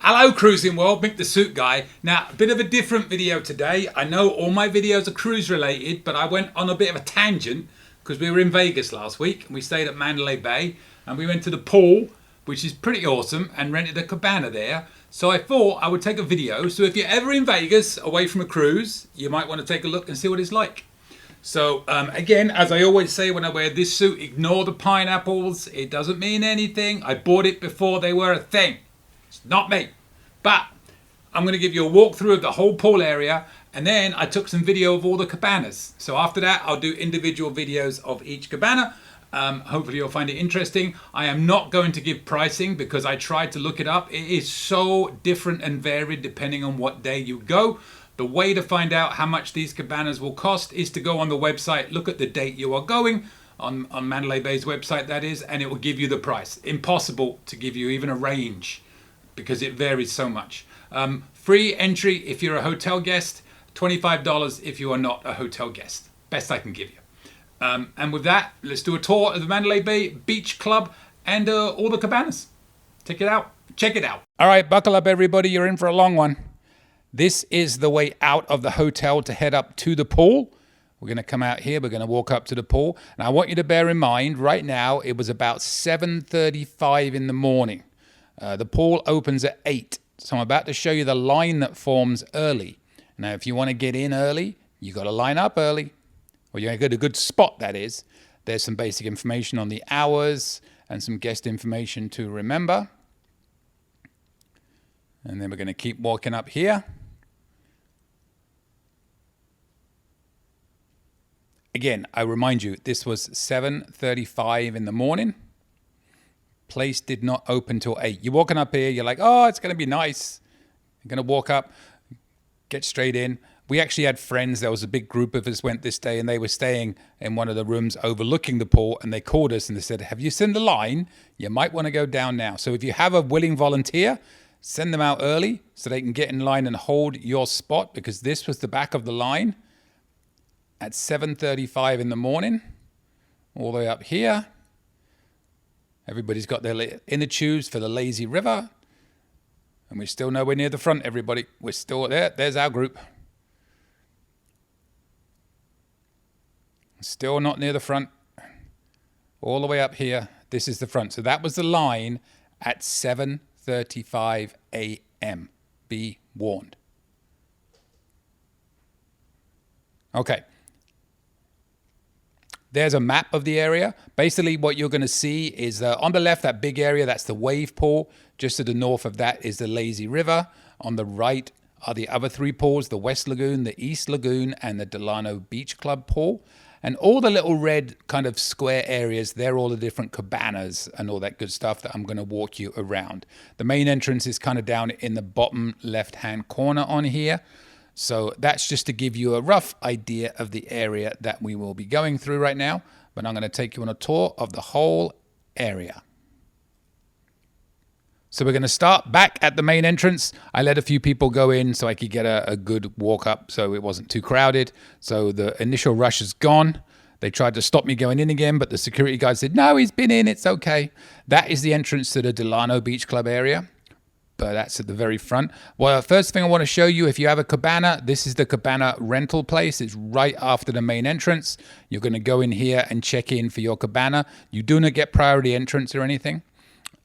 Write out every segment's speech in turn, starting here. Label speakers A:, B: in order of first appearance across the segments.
A: Hello Cruising World, Mick the Suit Guy. Now, a bit of a different video today. I know all my videos are cruise related, but I went on a bit of a tangent because we were in Vegas last week and we stayed at Mandalay Bay and we went to the pool, which is pretty awesome, and rented a cabana there. So I thought I would take a video. So if you're ever in Vegas away from a cruise, you might want to take a look and see what it's like. So again, as I always say when I wear this suit, ignore the pineapples. It doesn't mean anything. I bought it before they were a thing. It's not me. But I'm going to give you a walkthrough of the whole pool area, and then I took some video of all the cabanas. So after that, I'll do individual videos of each cabana. Hopefully you'll find it interesting. I am not going to give pricing because I tried to look it up. It is so different and varied depending on what day you go. The way to find out how much these cabanas will cost is to go on the website, look at the date you are going, on Mandalay Bay's website that is, and it will give you the price. Impossible to give you even a range because it varies so much. Free entry if you're a hotel guest, $25 if you are not a hotel guest. Best I can give you. And with that, let's do a tour of the Mandalay Bay Beach Club and all the cabanas. Check it out. Check it out. All right, buckle up everybody. You're in for a long one. This is the way out of the hotel to head up to the pool. We're going to come out here. We're going to walk up to the pool. And I want you to bear in mind, right now, it was about 7:35 in the morning. The pool opens at 8. So I'm about to show you the line that forms early. Now, if you want to get in early, you got to line up early. Or you get a good spot, that is. There's some basic information on the hours and some guest information to remember. And then we're going to keep walking up here. Again, I remind you, this was 7:35 in the morning. Place did not open till 8. You're walking up here, you're like, oh, it's going to be nice. You're going to walk up, get straight in. We actually had friends. There was a big group of us went this day, and they were staying in one of the rooms overlooking the pool, and they called us and they said, have you seen the line? You might want to go down now. So if you have a willing volunteer, send them out early so they can get in line and hold your spot, because this was the back of the line at 7:35 in the morning, all the way up here. Everybody's got their inner tubes for the lazy river. And we're still nowhere near the front, everybody. We're still there. There's our group. Still not near the front. All the way up here. This is the front. So that was the line at 7:35 a.m. Be warned. Okay. There's a map of the area. Basically, what you're going to see is on the left, that big area, that's the wave pool. Just to the north of that is the lazy river. On the right are the other three pools, the West Lagoon, the East Lagoon, and the Delano Beach Club pool. And all the little red kind of square areas, they're all the different cabanas and all that good stuff that I'm going to walk you around. The main entrance is kind of down in the bottom left-hand corner on here. So that's just to give you a rough idea of the area that we will be going through right now. But I'm going to take you on a tour of the whole area. So we're going to start back at the main entrance. I let a few people go in so I could get a good walk up so it wasn't too crowded. So the initial rush is gone. They tried to stop me going in again, but the security guard said, no, he's been in, it's okay. That is the entrance to the Delano Beach Club area. But that's at the very front. Well, first thing I want to show you, if you have a cabana, this is the cabana rental place. It's right after the main entrance. You're going to go in here and check in for your cabana. You do not get priority entrance or anything.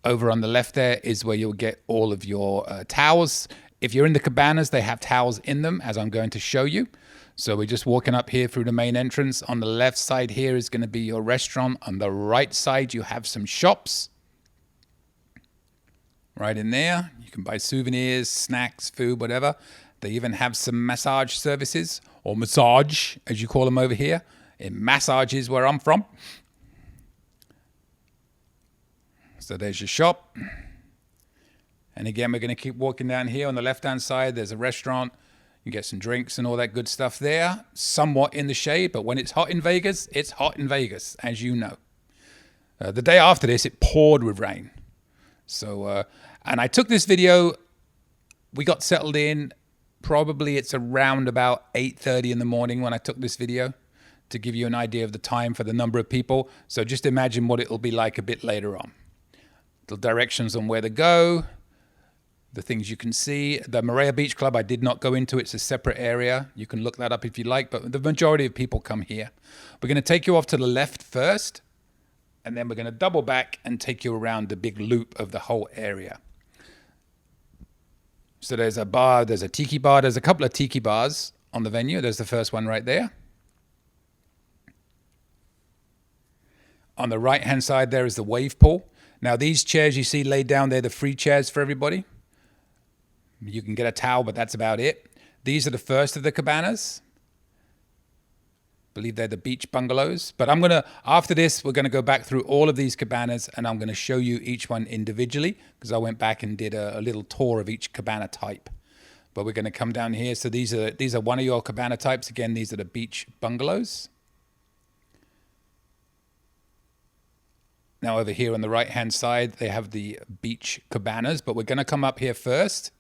A: Over on the left there is where you'll get all of your towels. If you're in the cabanas, they have towels in them, as I'm going to show you. So we're just walking up here through the main entrance. On the left side here is going to be your restaurant. On the right side, you have some shops. Right in there, you can buy souvenirs, snacks, food, whatever. They even have some massage services, or massage, as you call them over here. It massages where I'm from. So there's your shop. And again, we're going to keep walking down here. On the left-hand side, there's a restaurant. You get some drinks and all that good stuff there. Somewhat in the shade, but when it's hot in Vegas, it's hot in Vegas, as you know. The day after this, it poured with rain. So, and I took this video, we got settled in, probably it's around about 8:30 in the morning when I took this video, to give you an idea of the time for the number of people. So just imagine what it'll be like a bit later on. The directions on where to go. the things you can see. The Moorea Beach Club, I did not go into. It's a separate area. You can look that up if you like, but the majority of people come here. We're going to take you off to the left first, and then we're going to double back and take you around the big loop of the whole area. So there's a bar, there's a tiki bar, there's a couple of tiki bars on the venue. There's the first one right there. On the right-hand side, there is the wave pool. Now, these chairs you see laid down there, the free chairs for everybody. You can get a towel, but that's about it. These are the first of the cabanas. I believe they're the beach bungalows. But after this, we're going to go back through all of these cabanas, and I'm going to show you each one individually, because I went back and did a little tour of each cabana type. But we're going to come down here. So these are one of your cabana types. Again, these are the beach bungalows. Now over here on the right-hand side, they have the beach cabanas, but we're going to come up here first.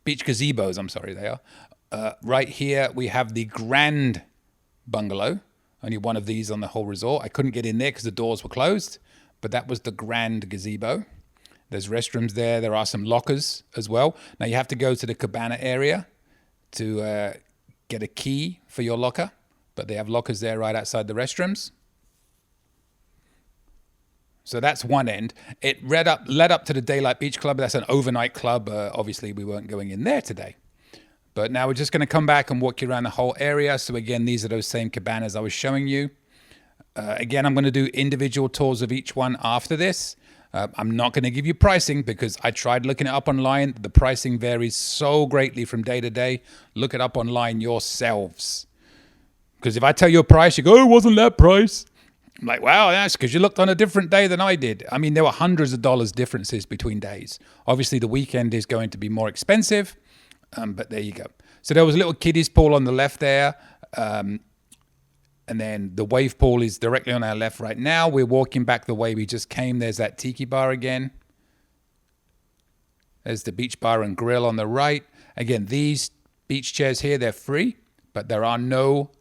A: Beach gazebos, I'm sorry, they are. Right here, we have the grand bungalow. Only one of these on the whole resort. I couldn't get in there because the doors were closed, but that was the grand gazebo. There's restrooms there. There are some lockers as well. Now you have to go to the cabana area to get a key for your locker. But they have lockers there right outside the restrooms. So that's one end. It led up to the Daylight Beach Club. That's an overnight club. Obviously, we weren't going in there today. But now we're just going to come back and walk you around the whole area. So again, these are those same cabanas I was showing you. Again, I'm going to do individual tours of each one after this. I'm not going to give you pricing because I tried looking it up online. The pricing varies so greatly from day to day. Look it up online yourselves. Because if I tell you a price, you go, oh, it wasn't that price. I'm like, wow, that's because you looked on a different day than I did. I mean, there were hundreds of dollars differences between days. Obviously, the weekend is going to be more expensive, but there you go. So there was a little kiddies pool on the left there. And then the wave pool is directly on our left right now. We're walking back the way we just came. There's that tiki bar again. There's the beach bar and grill on the right. Again, these beach chairs here, they're free, but there are no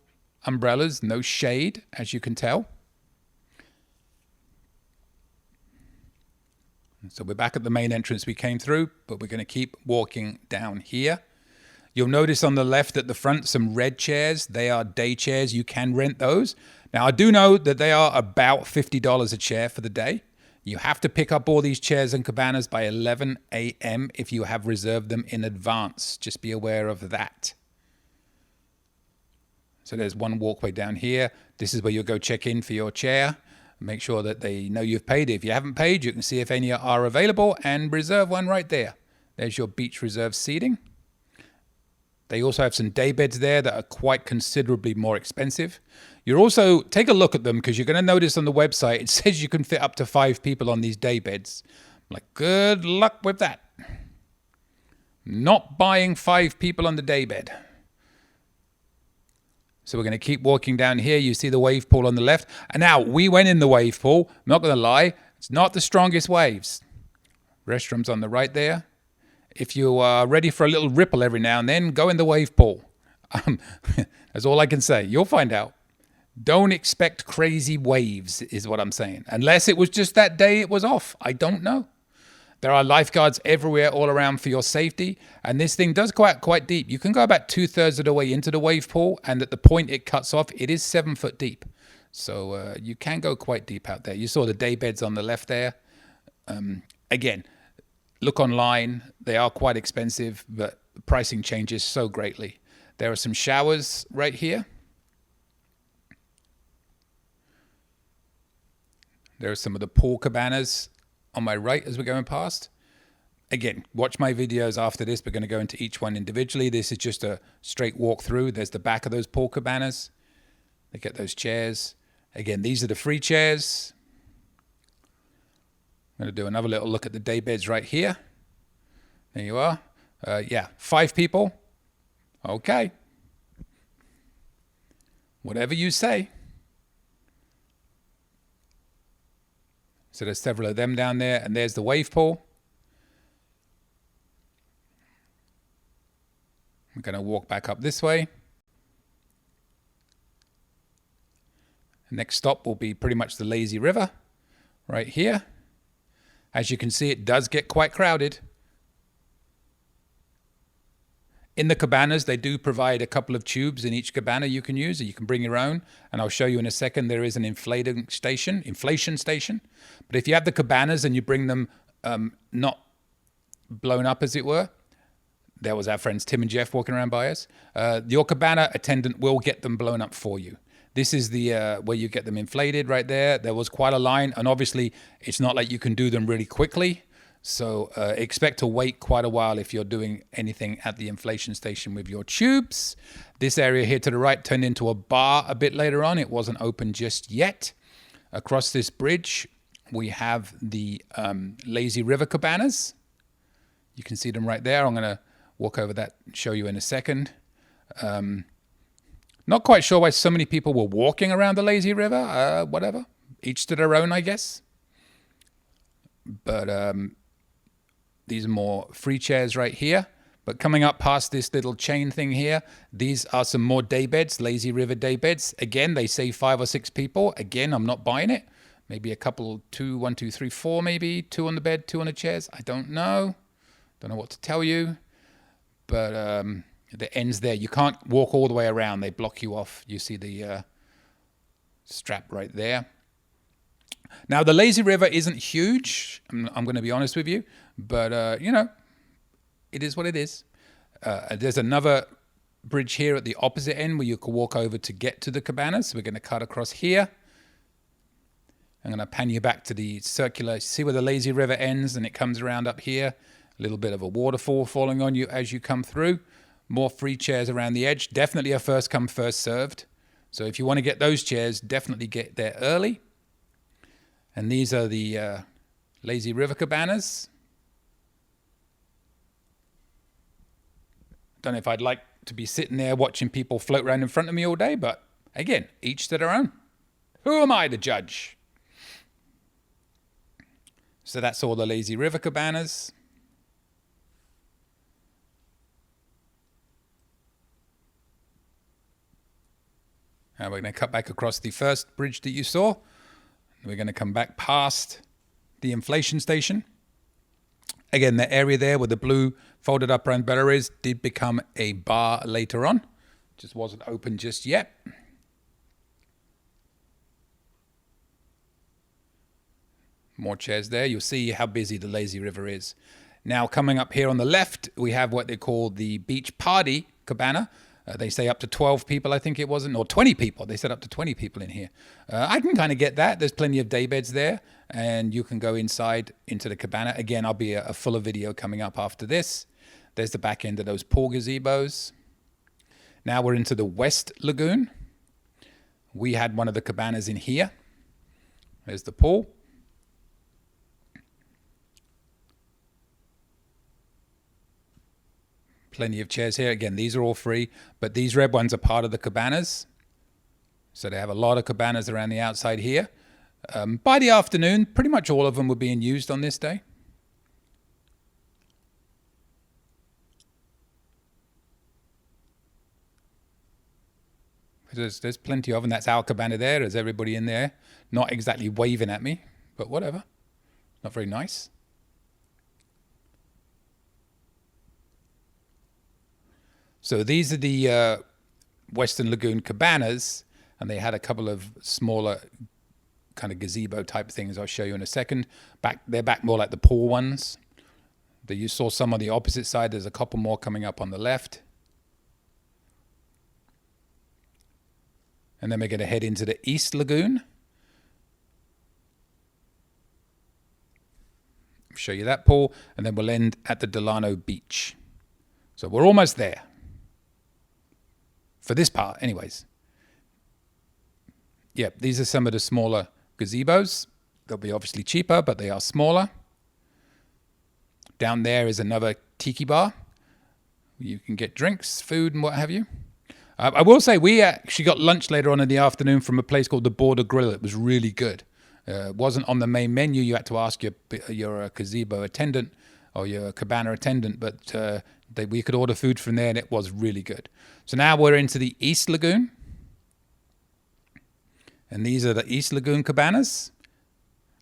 A: umbrellas, no shade, as you can tell. So we're back at the main entrance we came through, but we're going to keep walking down here. You'll notice on the left at the front some red chairs. They are day chairs. You can rent those. Now, I do know that they are about $50 a chair for the day. You have to pick up all these chairs and cabanas by 11 a.m. if you have reserved them in advance. Just be aware of that. So there's one walkway down here. This is where you'll go check in for your chair. Make sure that they know you've paid. If you haven't paid, you can see if any are available and reserve one right there. There's your beach reserve seating. They also have some day beds there that are quite considerably more expensive. You're also, take a look at them because you're going to notice on the website, it says you can fit up to 5 people on these day beds. I'm like, good luck with that. Not buying 5 people on the day bed. So we're going to keep walking down here. You see the wave pool on the left. And now we went in the wave pool. I'm not going to lie. It's not the strongest waves. Restrooms on the right there. If you are ready for a little ripple every now and then, go in the wave pool. That's all I can say. You'll find out. Don't expect crazy waves is what I'm saying. Unless it was just that day it was off. I don't know. There are lifeguards everywhere all around for your safety. And this thing does go out quite deep. You can go about 2/3 of the way into the wave pool. And at the point it cuts off, it is 7 foot deep. So you can go quite deep out there. You saw the day beds on the left there. Again, look online. They are quite expensive, but the pricing changes so greatly. There are some showers right here. There are some of the pool cabanas on my right as we're going past. Again, watch my videos after this. We're going to go into each one individually. This is just a straight walk through. There's the back of those pool cabanas. They get those chairs. Again, these are the free chairs. I'm going to do another little look at the day beds right here. There you are. Yeah, 5 people. Okay. Whatever you say. So there's several of them down there, and there's the wave pool. I'm going to walk back up this way. The next stop will be pretty much the lazy river right here. As you can see, it does get quite crowded. In the cabanas, they do provide a couple of tubes in each cabana you can use, or you can bring your own. And I'll show you in a second, there is an inflation station. But if you have the cabanas and you bring them not blown up, as it were, there was our friends Tim and Jeff walking around by us. Your cabana attendant will get them blown up for you. This is the where you get them inflated right there. There was quite a line, and obviously it's not like you can do them really quickly. So expect to wait quite a while if you're doing anything at the inflation station with your tubes. This area here to the right turned into a bar a bit later on. It wasn't open just yet. Across this bridge, we have the lazy river cabanas. You can see them right there. I'm going to walk over that and show you in a second. Not quite sure why so many people were walking around the lazy river. Whatever. Each to their own, I guess. But these are more free chairs right here. But coming up past this little chain thing here, these are some more day beds, lazy river day beds. Again, they say 5 or 6 people. Again, I'm not buying it. Maybe a couple, 1, 2, 3, 4 maybe. 2 on the bed, 2 on the chairs. I don't know. Don't know what to tell you. But the ends there, you can't walk all the way around. They block you off. You see the strap right there. Now, the lazy river isn't huge. I'm going to be honest with you. But, you know, it is what it is. There's another bridge here at the opposite end where you can walk over to get to the cabanas. So we're going to cut across here. I'm going to pan you back to the circular. See where the lazy river ends and it comes around up here. A little bit of a waterfall falling on you as you come through. More free chairs around the edge. Definitely a first come, first served. So if you want to get those chairs, definitely get there early. And these are the lazy river cabanas. Don't know if I'd like to be sitting there watching people float around in front of me all day, but again, each to their own. Who am I to judge? So that's all the lazy river cabanas. Now we're going to cut back across the first bridge that you saw. We're going to come back past the inflation station. Again, the area there where the blue folded up umbrella is did become a bar later on. Just wasn't open just yet. More chairs there. You'll see how busy the lazy river is. Now coming up here on the left, we have what they call the beach party cabana. They say up to 12 people, I think it wasn't, or 20 people. They said up to 20 people in here. I can kind of get that. There's plenty of day beds there, and you can go inside into the cabana. Again, I'll be a fuller video coming up after this. There's the back end of those pool gazebos. Now we're into the West Lagoon. We had one of the cabanas in here. There's the pool. Plenty of chairs here. Again, these are all free, but these red ones are part of the cabanas. So they have a lot of cabanas around the outside here. By the afternoon, pretty much all of them were being used on this day. There's plenty of them. That's our cabana there. There's everybody in there. Not exactly waving at me, but whatever. Not very nice. So these are the Western Lagoon cabanas, and they had a couple of smaller kind of gazebo type things I'll show you in a second. They're back more like the pool ones. You saw some on the opposite side. There's a couple more coming up on the left. And then we're going to head into the East Lagoon. Show you that pool, and then we'll end at the Delano beach. So we're almost there. For this part, anyways. Yep, these are some of the smaller gazebos. They'll be obviously cheaper, but they are smaller. Down there is another tiki bar. You can get drinks, food, and what have you. I will say we actually got lunch later on in the afternoon from a place called the Border Grill. It was really good. It wasn't on the main menu. You had to ask your gazebo attendant or your cabana attendant, but we could order food from there, and it was really good. So now we're into the East Lagoon. And these are the East Lagoon cabanas.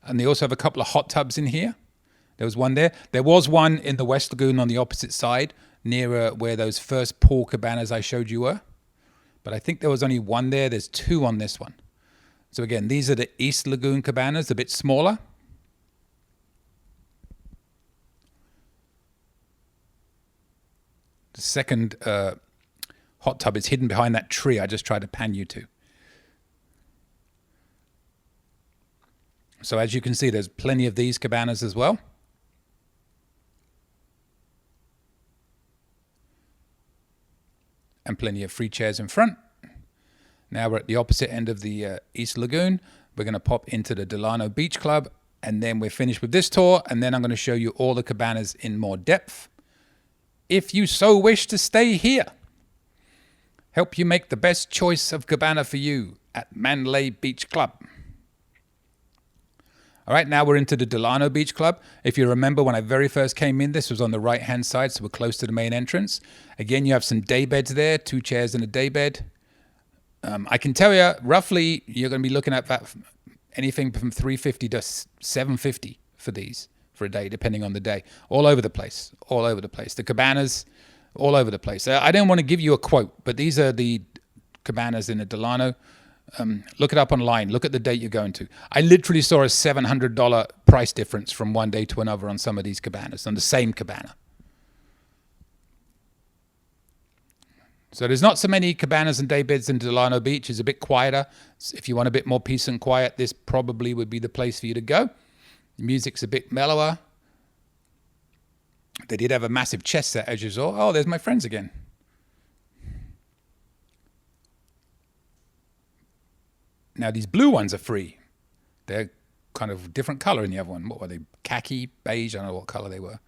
A: And they also have a couple of hot tubs in here There was one there. There was one in the West Lagoon on the opposite side, nearer where those first pool cabanas I showed you were. But I think there was only one there. There's two on this one. So again, these are the East Lagoon cabanas, a bit smaller. The second hot tub is hidden behind that tree I just tried to pan you to. So as you can see, there's plenty of these cabanas as well. And plenty of free chairs in front. Now we're at the opposite end of the East Lagoon. We're going to pop into the Delano Beach Club, and then we're finished with this tour, and then I'm going to show you all the cabanas in more depth. If you so wish to stay here, help you make the best choice of cabana for you at Mandalay Beach Club. All right, now we're into the Delano Beach Club. If you remember when I very first came in, this was on the right-hand side, so we're close to the main entrance. Again, you have some day beds there, 2 chairs and a day bed. I can tell you, roughly, you're going to be looking at that anything from $350 to $750 for these for a day, depending on the day. All over the place, all over the place. The cabanas, all over the place. I don't want to give you a quote, but these are the cabanas in the Delano. Look it up online. Look at the date you're going to. I literally saw a $700 price difference from one day to another on some of these cabanas, on the same cabana. So there's not so many cabanas and day beds in Delano Beach. It's a bit quieter. If you want a bit more peace and quiet, this probably would be the place for you to go. The music's a bit mellower. They did have a massive chess set, as you saw. Oh, there's my friends again. Now, these blue ones are free. They're kind of different color in the other one. What were they? Khaki, beige, I don't know what color they were.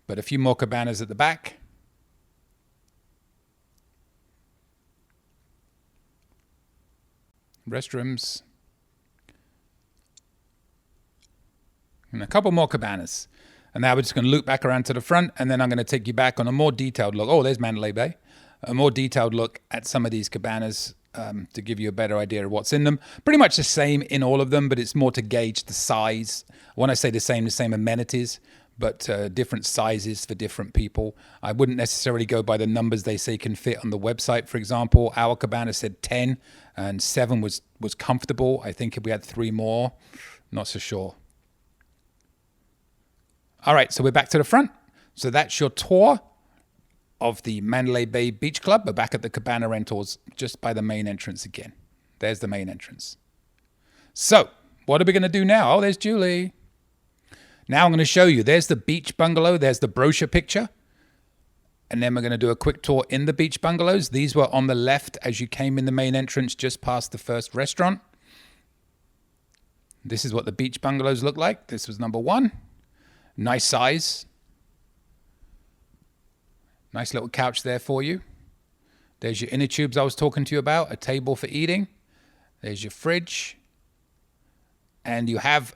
A: But a few more cabanas at the back. Restrooms. And a couple more cabanas. And now we're just going to loop back around to the front, and then I'm going to take you back on a more detailed look. Oh, there's Mandalay Bay. A more detailed look at some of these cabanas to give you a better idea of what's in them. Pretty much the same in all of them, but it's more to gauge the size. When I say the same amenities, but different sizes for different people. I wouldn't necessarily go by the numbers they say can fit on the website. For example, our cabana said 10, and 7 was comfortable. I think if we had 3 more, not so sure. All right, so we're back to the front. So that's your tour of the Mandalay Bay Beach Club. We're back at the Cabana Rentals just by the main entrance again. There's the main entrance. So what are we going to do now? Oh, there's Julie. Now I'm going to show you. There's the beach bungalow. There's the brochure picture. And then we're going to do a quick tour in the beach bungalows. These were on the left as you came in the main entrance, just past the first restaurant. This is what the beach bungalows look like. This was number 1. Nice size. Nice little couch there for you. There's your inner tubes I was talking to you about. A table for eating. There's your fridge. And you have,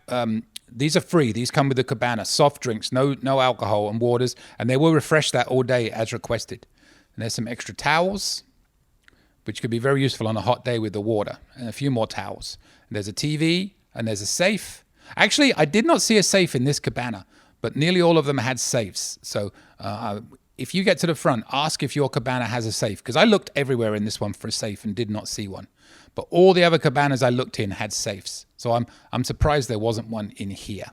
A: these are free. These come with the cabana. Soft drinks, no alcohol and waters. And they will refresh that all day as requested. And there's some extra towels, which could be very useful on a hot day with the water. And a few more towels. And there's a TV and there's a safe. Actually, I did not see a safe in this cabana, but nearly all of them had safes. So if you get to the front, ask if your cabana has a safe, because I looked everywhere in this one for a safe and did not see one. But all the other cabanas I looked in had safes. So I'm surprised there wasn't one in here.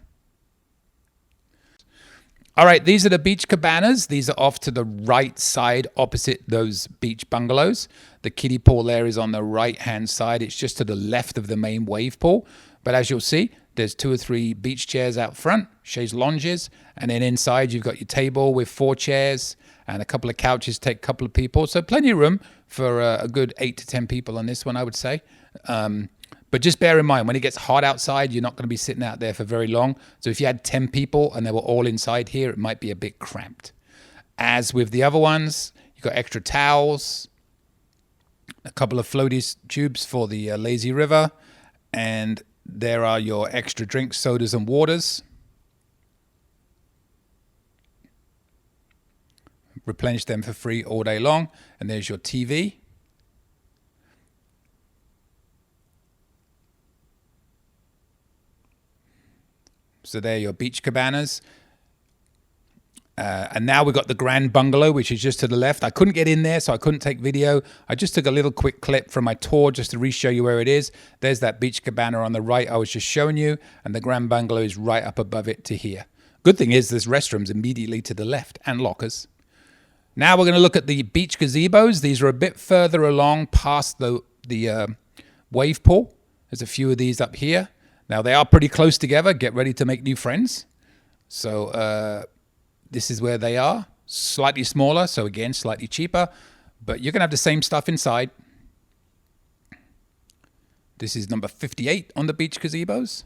A: All right, these are the beach cabanas. These are off to the right side opposite those beach bungalows. The kiddie pool there is on the right-hand side. It's just to the left of the main wave pool. But as you'll see, there's 2 or 3 beach chairs out front, chaise lounges, and then inside you've got your table with 4 chairs and a couple of couches to take a couple of people. So plenty of room for a good 8 to 10 people on this one, I would say. But just bear in mind, when it gets hot outside, you're not going to be sitting out there for very long. So if you had 10 people and they were all inside here, it might be a bit cramped. As with the other ones, you've got extra towels, a couple of floaty tubes for the lazy river, and there are your extra drinks, sodas and waters. Replenish them for free all day long. And there's your TV. So there are your beach cabanas. And now we've got the grand bungalow, which is just to the left. I couldn't get in there, so I couldn't take video. I just took a little quick clip from my tour just to re-show you where it is. There's that beach cabana on the right I was just showing you, and the grand bungalow is right up above it to here. Good thing is there's restrooms immediately to the left and lockers. Now we're going to look at the beach gazebos. These are a bit further along past the wave pool. There's a few of these up here. Now they are pretty close together. Get ready to make new friends. So this is where they are. Slightly smaller, so again, slightly cheaper. But you're going to have the same stuff inside. This is number 58 on the beach gazebos.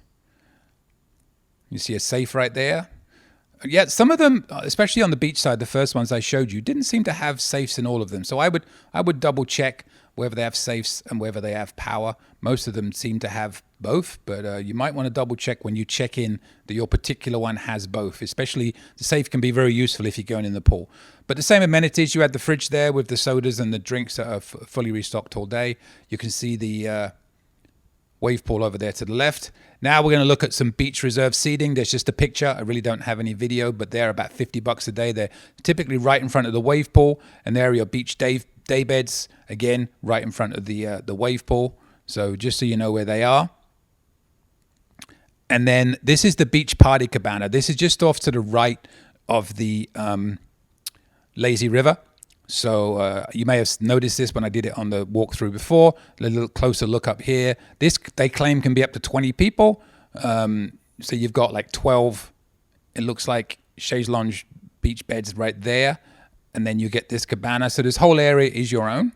A: You see a safe right there. Yeah, some of them, especially on the beach side, the first ones I showed you, didn't seem to have safes in all of them. So I would double check whether they have safes and whether they have power. Most of them seem to have both, but you might want to double check when you check in that your particular one has both. Especially the safe can be very useful if you're going in the pool. But the same amenities, you had the fridge there with the sodas and the drinks that are fully restocked all day. You can see the wave pool over there to the left. Now we're going to look at some beach reserve seating. There's just a picture. I really don't have any video, but they're about $50 a day. They're typically right in front of the wave pool, and there are your beach day beds, again, right in front of the wave pool. So just so you know where they are. And then this is the beach party cabana. This is just off to the right of the lazy river. So you may have noticed this when I did it on the walkthrough before. A little closer look up here. This, they claim, can be up to 20 people. So you've got like 12, it looks like, chaise lounge beach beds right there. And then you get this cabana. So this whole area is your own.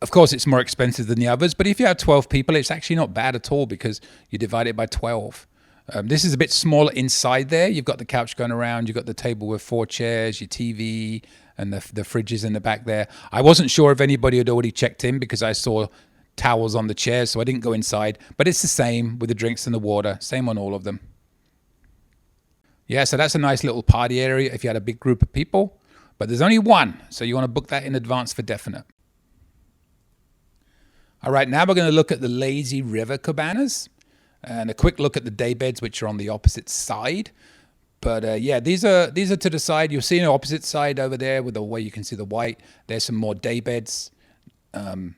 A: Of course, it's more expensive than the others. But if you have 12 people, it's actually not bad at all because you divide it by 12. This is a bit smaller inside there. You've got the couch going around. You've got the table with 4 chairs, your TV, and the fridges in the back there. I wasn't sure if anybody had already checked in because I saw towels on the chairs, so I didn't go inside. But it's the same with the drinks and the water. Same on all of them. Yeah, so that's a nice little party area if you had a big group of people. But there's only one, so you want to book that in advance for definite. All right, now we're going to look at the lazy river cabanas. And a quick look at the day beds, which are on the opposite side. But yeah, these are to the side. You'll see an opposite side over there with the way you can see the white. There's some more day beds. But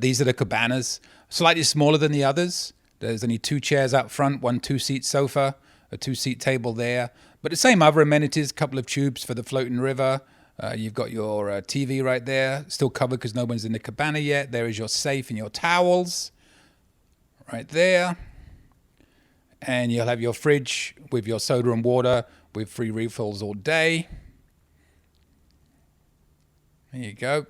A: these are the cabanas. Slightly smaller than the others. There's only 2 chairs out front, 1 2-seat sofa, a 2-seat table there. But the same other amenities, a couple of tubes for the floating river. You've got your TV right there, still covered because no one's in the cabana yet. There is your safe and your towels right there. And you'll have your fridge with your soda and water with free refills all day. There you go.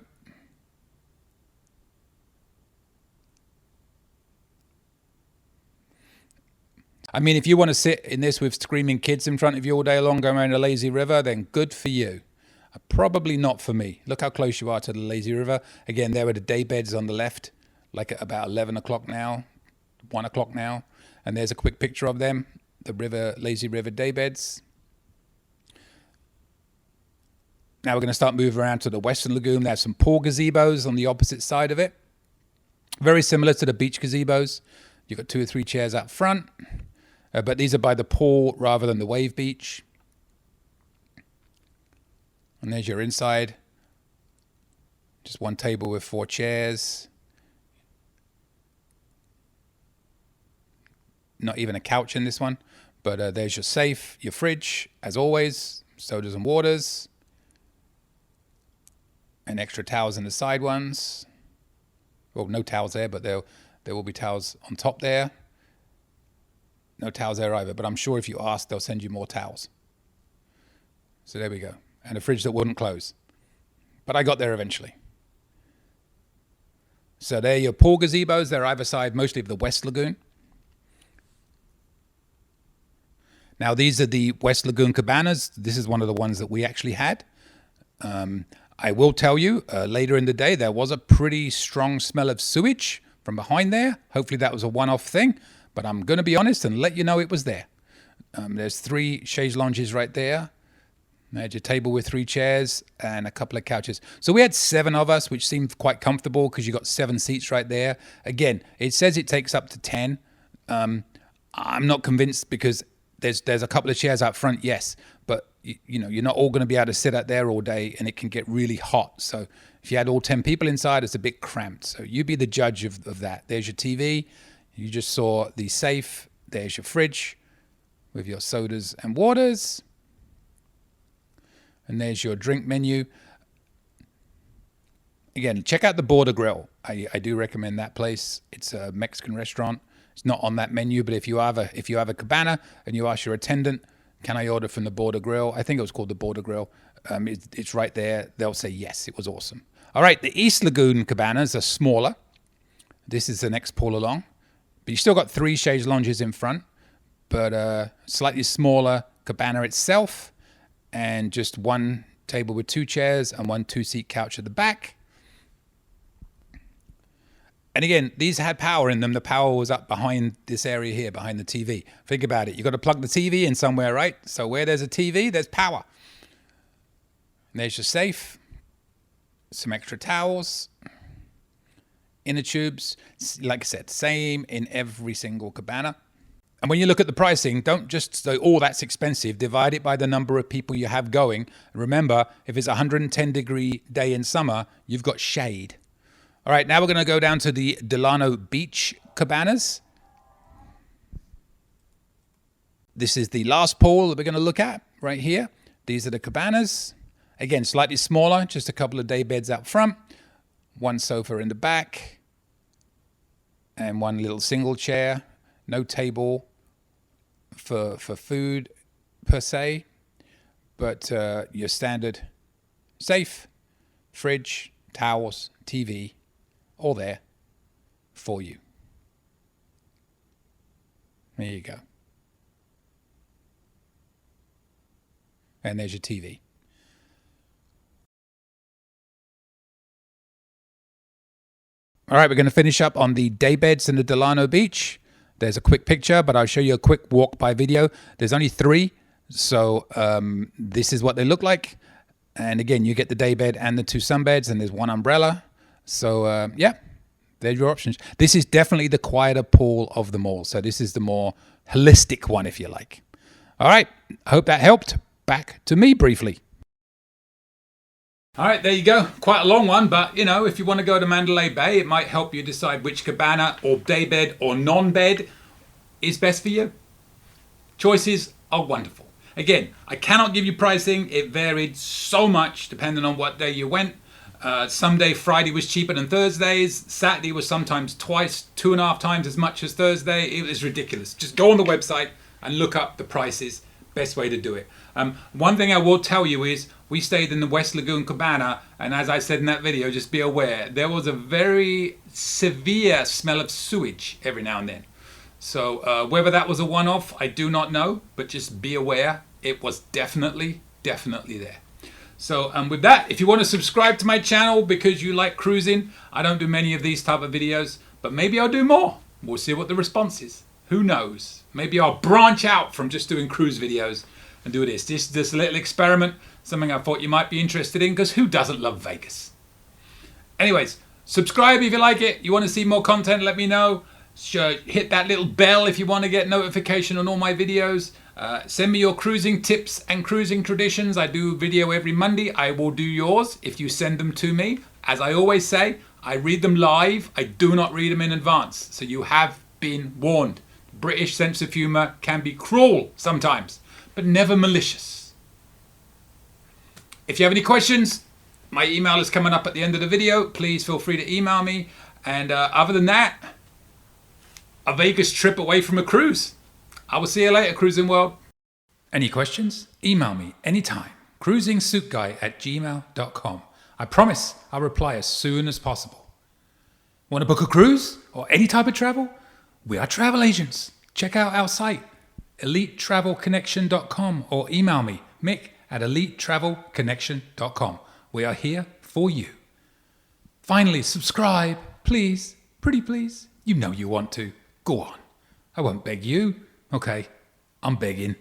A: I mean, if you want to sit in this with screaming kids in front of you all day long going around a lazy river, then good for you. Probably not for me. Look how close you are to the lazy river. Again, there are the day beds on the left, like at about 11 o'clock now, 1 o'clock now. And there's a quick picture of them, the lazy river day beds. Now we're going to start moving around to the western lagoon. There's some pool gazebos on the opposite side of it. Very similar to the beach gazebos. You've got 2 or 3 chairs out front. But these are by the pool rather than the wave beach. And there's your inside. Just 1 table with 4 chairs. Not even a couch in this one. But there's your safe, your fridge, as always. Sodas and waters. And extra towels in the side ones. Well, no towels there, but there will be towels on top there. No towels there either, but I'm sure if you ask, they'll send you more towels. So there we go. And a fridge that wouldn't close. But I got there eventually. So there are your pool gazebos. They're either side, mostly of the West Lagoon. Now, these are the West Lagoon cabanas. This is one of the ones that we actually had. I will tell you, later in the day, there was a pretty strong smell of sewage from behind there. Hopefully that was a one-off thing. But I'm going to be honest and let you know it was there. There's 3 chaise lounges right there. There's your table with 3 chairs and a couple of couches. So we had 7 of us, which seemed quite comfortable because you got 7 seats right there. Again, it says it takes up to 10. I'm not convinced because There's a couple of chairs out front, yes, but you know, you're not all going to be able to sit out there all day, and it can get really hot. So if you had all 10 people inside, it's a bit cramped. So you be the judge of that. There's your TV. You just saw the safe. There's your fridge with your sodas and waters. And there's your drink menu. Again, check out the Border Grill. I do recommend that place. It's a Mexican restaurant. It's not on that menu, but if you have a Cabana and you ask your attendant, can I order from the Border Grill? I think it was called the Border Grill. It's right there. They'll say yes. It was awesome. All right, the East Lagoon Cabanas are smaller. This is the next pull along. But you still got 3 chaise lounges in front, but slightly smaller Cabana itself, and just 1 table with 2 chairs and 1 2-seat couch at the back. And again, these had power in them. The power was up behind this area here, behind the TV. Think about it. You've got to plug the TV in somewhere, right? So where there's a TV, there's power. And there's your safe. Some extra towels. Inner tubes. Like I said, same in every single Cabana. And when you look at the pricing, don't just say, oh, that's expensive. Divide it by the number of people you have going. Remember, if it's a 110-degree day in summer, you've got shade. All right, now we're going to go down to the Delano Beach Cabanas. This is the last pool that we're going to look at right here. These are the Cabanas. Again, slightly smaller, just a couple of day beds out front. 1 sofa in the back. And 1 little single chair. No table for food per se. But your standard safe, fridge, towels, TV, all there for you. There you go. And there's your TV. All right, we're going to finish up on the day beds in the Delano Beach. There's a quick picture, but I'll show you a quick walk-by video. There's only 3, so this is what they look like. And again, you get the day bed and the 2 sunbeds, and there's 1 umbrella. So, yeah, there's your options. This is definitely the quieter pool of them all. So this is the more holistic one, if you like. All right, I hope that helped. Back to me briefly. All right, there you go. Quite a long one, but, you know, if you want to go to Mandalay Bay, it might help you decide which Cabana or daybed or non-bed is best for you. Choices are wonderful. Again, I cannot give you pricing. It varied so much depending on what day you went. Some day Friday was cheaper than Thursdays. Saturday was sometimes twice, 2.5 times as much as Thursday. It was ridiculous. Just go on the website and look up the prices. Best way to do it. One thing I will tell you is we stayed in the West Lagoon Cabana, and as I said in that video, just be aware, there was a very severe smell of sewage every now and then. So whether that was a one-off, I do not know, but just be aware, it was definitely there. So with that, if you want to subscribe to my channel because you like cruising, I don't do many of these type of videos, but maybe I'll do more. We'll see what the response is. Who knows? Maybe I'll branch out from just doing cruise videos and do this. This little experiment, something I thought you might be interested in, because who doesn't love Vegas? Anyways, subscribe if you like it. You want to see more content, let me know. Hit that little bell if you want to get notification on all my videos. Send me your cruising tips and cruising traditions. I do video every Monday. I will do yours if you send them to me. As I always say, I read them live. I do not read them in advance. So you have been warned. British sense of humour can be cruel sometimes, but never malicious. If you have any questions, my email is coming up at the end of the video. Please feel free to email me. And other than that, a Vegas trip away from a cruise. I will see you later, Cruising World. Any questions? Email me anytime. cruisingsuitguy@gmail.com. I promise I'll reply as soon as possible. Want to book a cruise or any type of travel? We are travel agents. Check out our site, elitetravelconnection.com, or email me, mick@elitetravelconnection.com. We are here for you. Finally, subscribe, please. Pretty please. You know you want to. Go on. I won't beg you. Okay, I'm begging.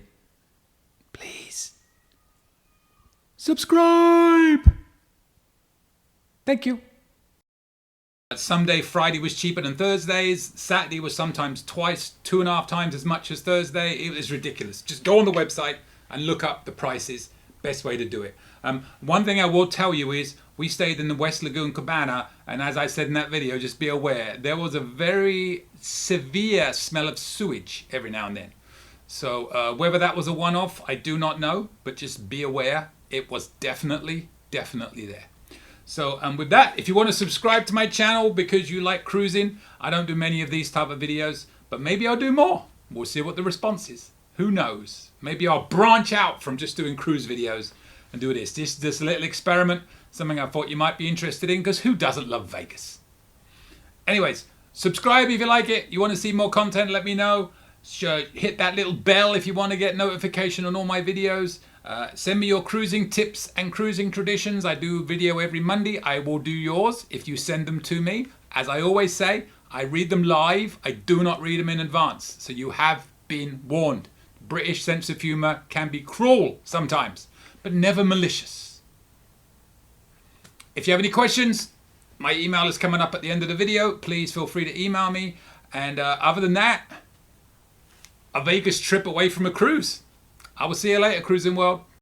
A: Please. Subscribe. Thank you. Someday Friday was cheaper than Thursdays. Saturday was sometimes twice, 2.5 times as much as Thursday. It was ridiculous. Just go on the website and look up the prices. Best way to do it. One thing I will tell you is we stayed in the West Lagoon Cabana, and as I said in that video, just be aware there was a very severe smell of sewage every now and then. So whether that was a one-off, I do not know, but just be aware it was definitely there. So with that, if you want to subscribe to my channel because you like cruising, I don't do many of these type of videos, but maybe I'll do more. We'll see what the response is. Who knows? Maybe I'll branch out from just doing cruise videos and do this. This little experiment, something I thought you might be interested in, because who doesn't love Vegas? Anyways, subscribe if you like it. You want to see more content, let me know. Hit that little bell if you want to get notification on all my videos. Send me your cruising tips and cruising traditions. I do video every Monday. I will do yours if you send them to me. As I always say, I read them live. I do not read them in advance. So you have been warned. British sense of humour can be cruel sometimes, but never malicious. If you have any questions, my email is coming up at the end of the video. Please feel free to email me. And other than that, a Vegas trip away from a cruise. I will see you later, Cruising World.